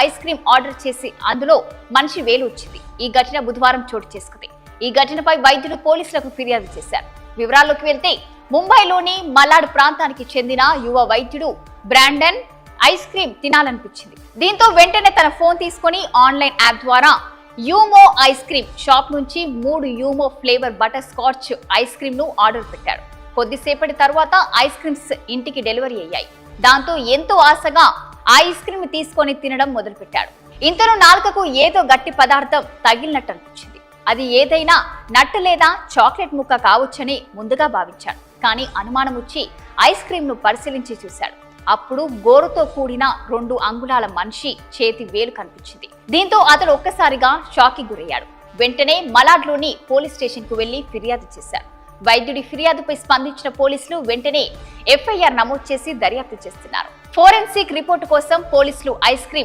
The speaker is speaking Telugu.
ఐస్ క్రీం ఆర్డర్ చేసి అందులో మనిషి వేలు వచ్చింది. ఈ ఘటన బుధవారం చోటు చేసుకుంది. ఈ ఘటనపై వైద్యులు పోలీసులకు ఫిర్యాదు చేశారు. వివరాల్లోకి వెళ్తే ముంబైలోని మలాడ్ ప్రాంతానికి చెందిన యువ వైద్యుడు బ్రాండన్ ఐస్ క్రీం తినాలనిపించింది. దీంతో వెంటనే తన ఫోన్ తీసుకుని ఆన్లైన్ యాప్ ద్వారా యూమో ఐస్ క్రీం షాప్ నుంచి 3 యూమో flavour butterscotch ice cream ను ఆర్డర్ పెట్టారు. కొద్దిసేపటి తర్వాత ఐస్ క్రీమ్స్ ఇంటికి డెలివరీ అయ్యాయి. దాంతో ఎంతో ఆశగా ఆ ఐస్ క్రీం తీసుకొని తినడం మొదలుపెట్టాడు. ఇంతలో నాలుకకు ఏదో గట్టి పదార్థం తగిలినట్టు అనిపించింది. అది ఏదైనా నట్టు లేదా చాక్లెట్ ముక్క కావచ్చని ముందుగా భావించాడు. కానీ అనుమానం వచ్చి ఐస్ క్రీం ను పరిశీలించి చూశాడు. అప్పుడు గోరుతో కూడిన 2 అంగుళాల మనిషి చేతి వేలు కనిపించింది. దీంతో అతడు ఒక్కసారిగా షాక్ కి గురయ్యాడు. వెంటనే మలాడ్లోని పోలీస్ స్టేషన్ కు వెళ్లి ఫిర్యాదు చేశారు. వైద్యుడి ఫిర్యాదుపై స్పందించిన పోలీసులు వెంటనే ఎఫ్ఐఆర్ నమోదు చేసి దర్యాప్తు చేస్తున్నారు. ఫోరెన్సిక్ రిపోర్టు కోసం పోలీసులు ఐస్ క్రీం